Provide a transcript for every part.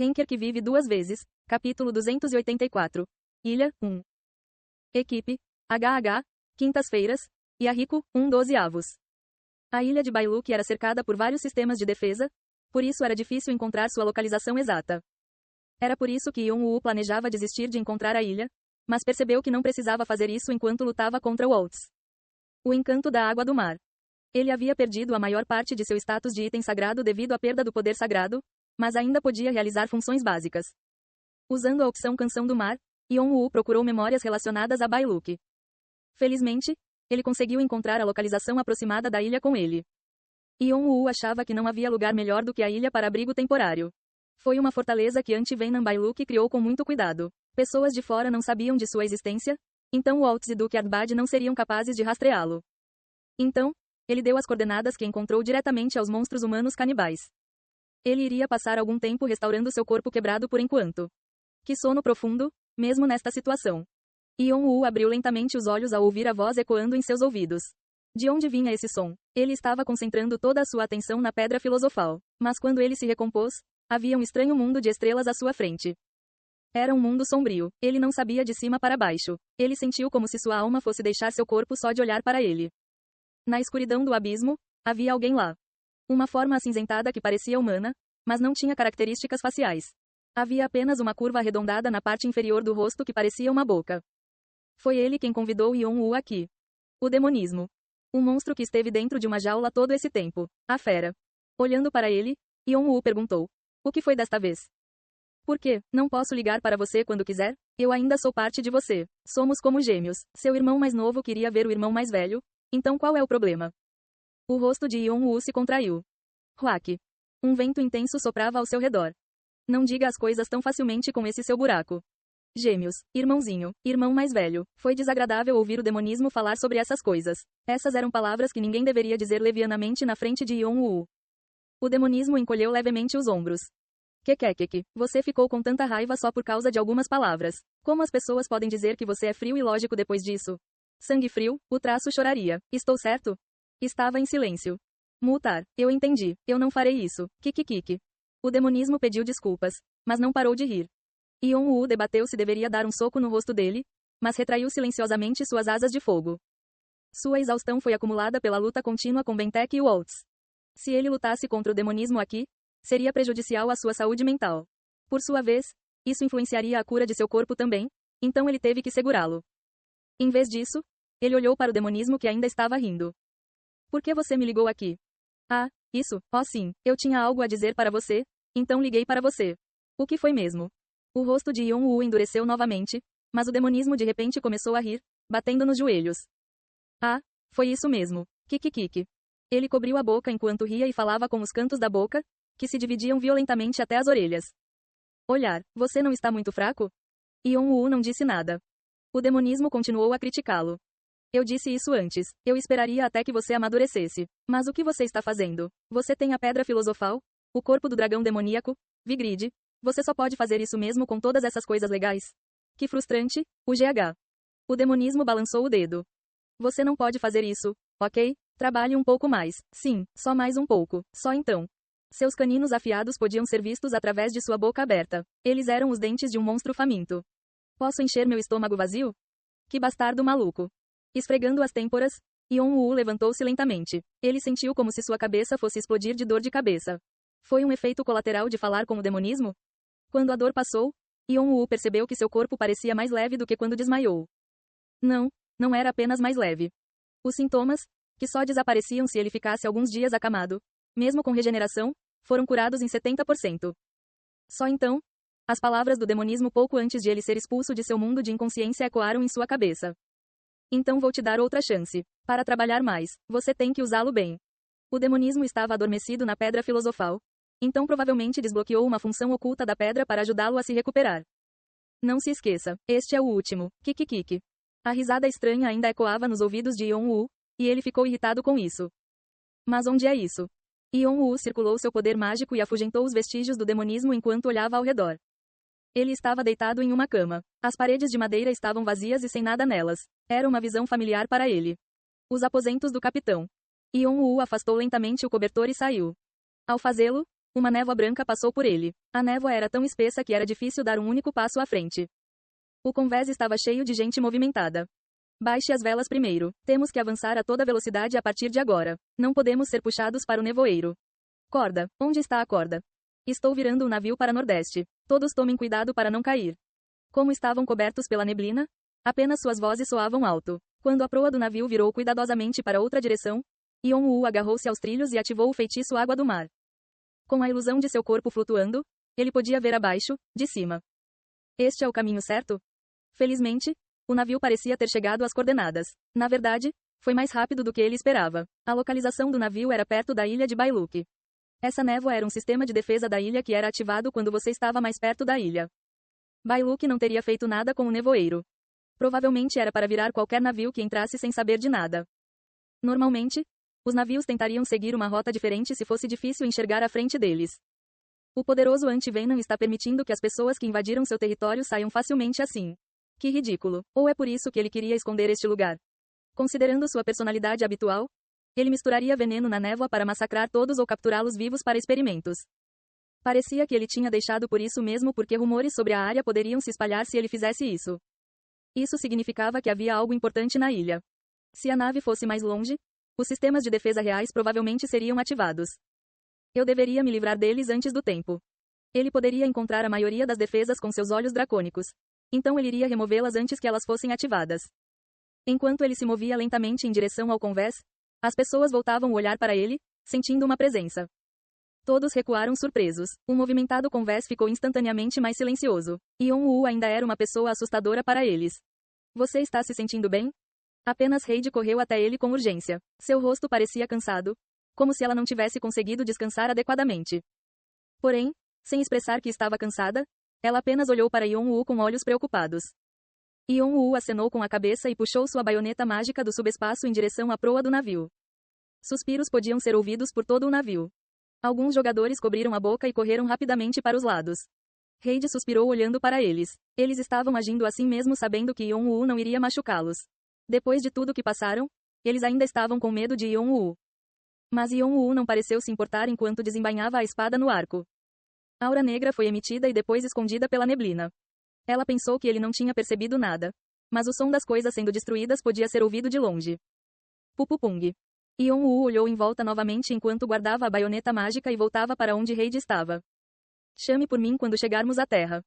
Henker que vive duas vezes. Capítulo 284. Ilha, 1. Equipe, HH, quintas-feiras, Yahiko, 12 avos. A ilha de Bailuk era cercada por vários sistemas de defesa, por isso era difícil encontrar sua localização exata. Era por isso que Yon-Woo planejava desistir de encontrar a ilha, mas percebeu que não precisava fazer isso enquanto lutava contra Waltz. O encanto da água do mar. Ele havia perdido a maior parte de seu status de item sagrado devido à perda do poder sagrado, mas ainda podia realizar funções básicas. Usando a opção Canção do Mar, Yon-Woo procurou memórias relacionadas a Bailuk. Felizmente, ele conseguiu encontrar a localização aproximada da ilha com ele. Yon-Woo achava que não havia lugar melhor do que a ilha para abrigo temporário. Foi uma fortaleza que Anti-Venom Bailuk criou com muito cuidado. Pessoas de fora não sabiam de sua existência, então Waltz e Duke Ardbad não seriam capazes de rastreá-lo. Então, ele deu as coordenadas que encontrou diretamente aos monstros humanos canibais. Ele iria passar algum tempo restaurando seu corpo quebrado por enquanto. Que sono profundo, mesmo nesta situação. Yon-Woo abriu lentamente os olhos ao ouvir a voz ecoando em seus ouvidos. De onde vinha esse som? Ele estava concentrando toda a sua atenção na pedra filosofal. Mas quando ele se recompôs, havia um estranho mundo de estrelas à sua frente. Era um mundo sombrio. Ele não sabia de cima para baixo. Ele sentiu como se sua alma fosse deixar seu corpo só de olhar para ele. Na escuridão do abismo, havia alguém lá. Uma forma acinzentada que parecia humana, mas não tinha características faciais. Havia apenas uma curva arredondada na parte inferior do rosto que parecia uma boca. Foi ele quem convidou Yon-Woo aqui. O demonismo. Um monstro que esteve dentro de uma jaula todo esse tempo. A fera. Olhando para ele, Yon-Woo perguntou: o que foi desta vez? Por quê? Não posso ligar para você quando quiser? Eu ainda sou parte de você. Somos como gêmeos. Seu irmão mais novo queria ver o irmão mais velho, então qual é o problema? O rosto de Yon-Woo se contraiu. Huak. Um vento intenso soprava ao seu redor. Não diga as coisas tão facilmente com esse seu buraco. Gêmeos, irmãozinho, irmão mais velho. Foi desagradável ouvir o demonismo falar sobre essas coisas. Essas eram palavras que ninguém deveria dizer levianamente na frente de Yon-Woo. O demonismo encolheu levemente os ombros. Kekekeke, você ficou com tanta raiva só por causa de algumas palavras. Como as pessoas podem dizer que você é frio e lógico depois disso? Sangue frio, o traço choraria. Estou certo? Estava em silêncio. Mutar, eu entendi. Eu não farei isso. Kikikiki. O demonismo pediu desculpas, mas não parou de rir. Yon-Woo debateu se deveria dar um soco no rosto dele, mas retraiu silenciosamente suas asas de fogo. Sua exaustão foi acumulada pela luta contínua com Bentek e Waltz. Se ele lutasse contra o demonismo aqui, seria prejudicial à sua saúde mental. Por sua vez, isso influenciaria a cura de seu corpo também, então ele teve que segurá-lo. Em vez disso, ele olhou para o demonismo que ainda estava rindo. Por que você me ligou aqui? Ah, isso, oh sim, eu tinha algo a dizer para você, então liguei para você. O que foi mesmo? O rosto de Yon-Woo endureceu novamente, mas o demonismo de repente começou a rir, batendo nos joelhos. Ah, foi isso mesmo. Kikikiki. Ele cobriu a boca enquanto ria e falava com os cantos da boca, que se dividiam violentamente até as orelhas. Olhar, você não está muito fraco? Yon-Woo não disse nada. O demonismo continuou a criticá-lo. Eu disse isso antes. Eu esperaria até que você amadurecesse. Mas o que você está fazendo? Você tem a pedra filosofal? O corpo do dragão demoníaco? Vigrid? Você só pode fazer isso mesmo com todas essas coisas legais? Que frustrante, o GH. O demonismo balançou o dedo. Você não pode fazer isso, ok? Trabalhe um pouco mais. Sim, só mais um pouco. Só então. Seus caninos afiados podiam ser vistos através de sua boca aberta. Eles eram os dentes de um monstro faminto. Posso encher meu estômago vazio? Que bastardo maluco. Esfregando as têmporas, Yon-Woo levantou-se lentamente. Ele sentiu como se sua cabeça fosse explodir de dor de cabeça. Foi um efeito colateral de falar com o demonismo? Quando a dor passou, Yon-Woo percebeu que seu corpo parecia mais leve do que quando desmaiou. Não, não era apenas mais leve. Os sintomas, que só desapareciam se ele ficasse alguns dias acamado, mesmo com regeneração, foram curados em 70%. Só então, as palavras do demonismo pouco antes de ele ser expulso de seu mundo de inconsciência ecoaram em sua cabeça. Então vou te dar outra chance. Para trabalhar mais, você tem que usá-lo bem. O demonismo estava adormecido na pedra filosofal, então provavelmente desbloqueou uma função oculta da pedra para ajudá-lo a se recuperar. Não se esqueça, este é o último. Kikikiki. A risada estranha ainda ecoava nos ouvidos de Yon-Woo, e ele ficou irritado com isso. Mas onde é isso? Yon-Woo circulou seu poder mágico e afugentou os vestígios do demonismo enquanto olhava ao redor. Ele estava deitado em uma cama. As paredes de madeira estavam vazias e sem nada nelas. Era uma visão familiar para ele. Os aposentos do capitão. Yon-Woo afastou lentamente o cobertor e saiu. Ao fazê-lo, uma névoa branca passou por ele. A névoa era tão espessa que era difícil dar um único passo à frente. O convés estava cheio de gente movimentada. Baixe as velas primeiro. Temos que avançar a toda velocidade a partir de agora. Não podemos ser puxados para o nevoeiro. Corda. Onde está a corda? Estou virando o navio para nordeste. Todos tomem cuidado para não cair. Como estavam cobertos pela neblina, apenas suas vozes soavam alto. Quando a proa do navio virou cuidadosamente para outra direção, Yon-woo agarrou-se aos trilhos e ativou o feitiço Água do Mar. Com a ilusão de seu corpo flutuando, ele podia ver abaixo, de cima. Este é o caminho certo? Felizmente, o navio parecia ter chegado às coordenadas. Na verdade, foi mais rápido do que ele esperava. A localização do navio era perto da ilha de Bailuque. Essa névoa era um sistema de defesa da ilha que era ativado quando você estava mais perto da ilha. Bailuque não teria feito nada com o nevoeiro. Provavelmente era para virar qualquer navio que entrasse sem saber de nada. Normalmente, os navios tentariam seguir uma rota diferente se fosse difícil enxergar à frente deles. O poderoso anti-Venom está permitindo que as pessoas que invadiram seu território saiam facilmente assim. Que ridículo. Ou é por isso que ele queria esconder este lugar? Considerando sua personalidade habitual, ele misturaria veneno na névoa para massacrar todos ou capturá-los vivos para experimentos. Parecia que ele tinha deixado por isso mesmo porque rumores sobre a área poderiam se espalhar se ele fizesse isso. Isso significava que havia algo importante na ilha. Se a nave fosse mais longe, os sistemas de defesa reais provavelmente seriam ativados. Eu deveria me livrar deles antes do tempo. Ele poderia encontrar a maioria das defesas com seus olhos dracônicos. Então ele iria removê-las antes que elas fossem ativadas. Enquanto ele se movia lentamente em direção ao convés, as pessoas voltavam o olhar para ele, sentindo uma presença. Todos recuaram surpresos. O movimentado convés ficou instantaneamente mais silencioso. Yon-woo ainda era uma pessoa assustadora para eles. Você está se sentindo bem? Apenas Heidi correu até ele com urgência. Seu rosto parecia cansado, como se ela não tivesse conseguido descansar adequadamente. Porém, sem expressar que estava cansada, ela apenas olhou para Yon-woo com olhos preocupados. Yon-woo acenou com a cabeça e puxou sua baioneta mágica do subespaço em direção à proa do navio. Suspiros podiam ser ouvidos por todo o navio. Alguns jogadores cobriram a boca e correram rapidamente para os lados. Heidi suspirou olhando para eles. Eles estavam agindo assim mesmo sabendo que Yon-woo não iria machucá-los. Depois de tudo que passaram, eles ainda estavam com medo de Yon-woo. Mas Yon-woo não pareceu se importar enquanto desembainhava a espada no arco. A aura negra foi emitida e depois escondida pela neblina. Ela pensou que ele não tinha percebido nada. Mas o som das coisas sendo destruídas podia ser ouvido de longe. Pupupung. Yon-woo olhou em volta novamente enquanto guardava a baioneta mágica e voltava para onde Heidi estava. Chame por mim quando chegarmos à terra.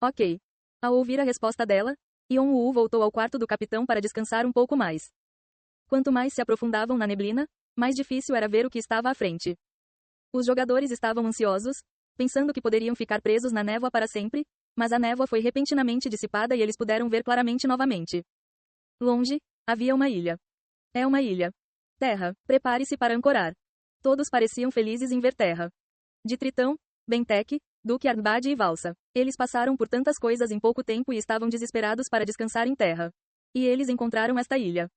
Ok. Ao ouvir a resposta dela, Yon-woo voltou ao quarto do capitão para descansar um pouco mais. Quanto mais se aprofundavam na neblina, mais difícil era ver o que estava à frente. Os jogadores estavam ansiosos, pensando que poderiam ficar presos na névoa para sempre, mas a névoa foi repentinamente dissipada e eles puderam ver claramente novamente. Longe, havia uma ilha. É uma ilha. Terra, prepare-se para ancorar. Todos pareciam felizes em ver terra. De Tritão, Bentek, Duque Arbad e Valsa. Eles passaram por tantas coisas em pouco tempo e estavam desesperados para descansar em terra. E eles encontraram esta ilha.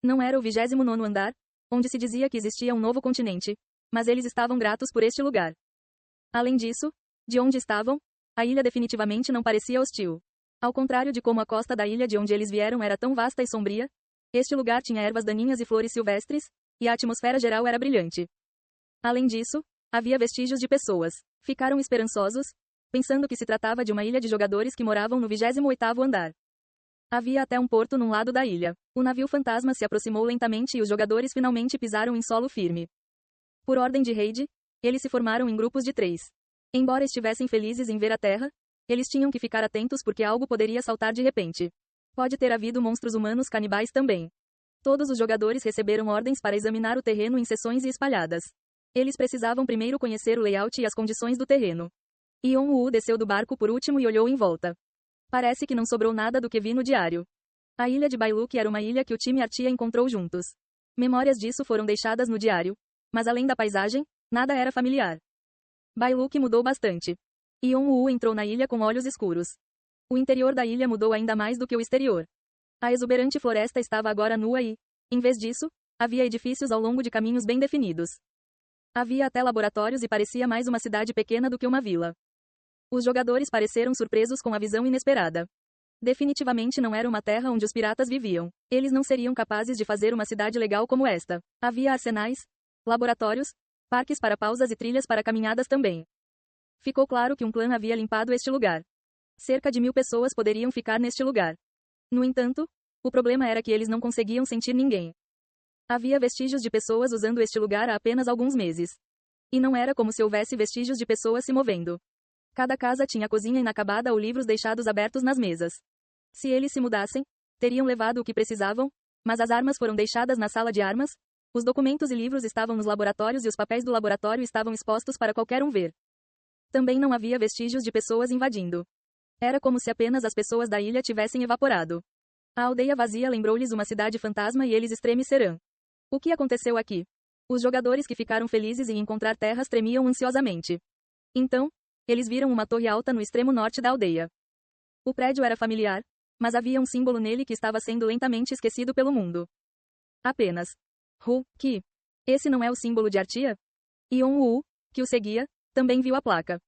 Não era o 29º andar, onde se dizia que existia um novo continente, mas eles estavam gratos por este lugar. Além disso, de onde estavam, a ilha definitivamente não parecia hostil. Ao contrário de como a costa da ilha de onde eles vieram era tão vasta e sombria, este lugar tinha ervas daninhas e flores silvestres, e a atmosfera geral era brilhante. Além disso, havia vestígios de pessoas. Ficaram esperançosos, pensando que se tratava de uma ilha de jogadores que moravam no 28º andar. Havia até um porto num lado da ilha. O navio fantasma se aproximou lentamente e os jogadores finalmente pisaram em solo firme. Por ordem de Heidi, eles se formaram em grupos de 3. Embora estivessem felizes em ver a terra, eles tinham que ficar atentos porque algo poderia saltar de repente. Pode ter havido monstros humanos canibais também. Todos os jogadores receberam ordens para examinar o terreno em seções e espalhadas. Eles precisavam primeiro conhecer o layout e as condições do terreno. Yon-woo desceu do barco por último e olhou em volta. Parece que não sobrou nada do que vi no diário. A ilha de Bailuque era uma ilha que o time Artia encontrou juntos. Memórias disso foram deixadas no diário, mas além da paisagem, nada era familiar. Bailuque mudou bastante. Yon-woo entrou na ilha com olhos escuros. O interior da ilha mudou ainda mais do que o exterior. A exuberante floresta estava agora nua e, em vez disso, havia edifícios ao longo de caminhos bem definidos. Havia até laboratórios e parecia mais uma cidade pequena do que uma vila. Os jogadores pareceram surpresos com a visão inesperada. Definitivamente não era uma terra onde os piratas viviam. Eles não seriam capazes de fazer uma cidade legal como esta. Havia arsenais, laboratórios, Parques para pausas e trilhas para caminhadas também. Ficou claro que um clã havia limpado este lugar. Cerca de 1000 pessoas poderiam ficar neste lugar. No entanto, o problema era que eles não conseguiam sentir ninguém. Havia vestígios de pessoas usando este lugar há apenas alguns meses. E não era como se houvesse vestígios de pessoas se movendo. Cada casa tinha cozinha inacabada ou livros deixados abertos nas mesas. Se eles se mudassem, teriam levado o que precisavam, mas as armas foram deixadas na sala de armas, os documentos e livros estavam nos laboratórios e os papéis do laboratório estavam expostos para qualquer um ver. Também não havia vestígios de pessoas invadindo. Era como se apenas as pessoas da ilha tivessem evaporado. A aldeia vazia lembrou-lhes uma cidade fantasma e eles estremecerão. O que aconteceu aqui? Os jogadores que ficaram felizes em encontrar terras tremiam ansiosamente. Então, eles viram uma torre alta no extremo norte da aldeia. O prédio era familiar, mas havia um símbolo nele que estava sendo lentamente esquecido pelo mundo. Apenas. Que? Esse não é o símbolo de Artia? Ion que o seguia, também viu a placa.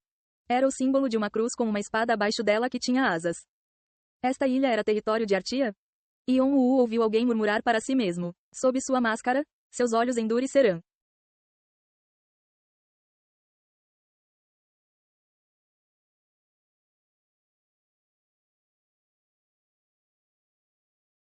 Era o símbolo de uma cruz com uma espada abaixo dela que tinha asas. Esta ilha era território de Artia? Ion ouviu alguém murmurar para si mesmo. Sob sua máscara, seus olhos endurecerão.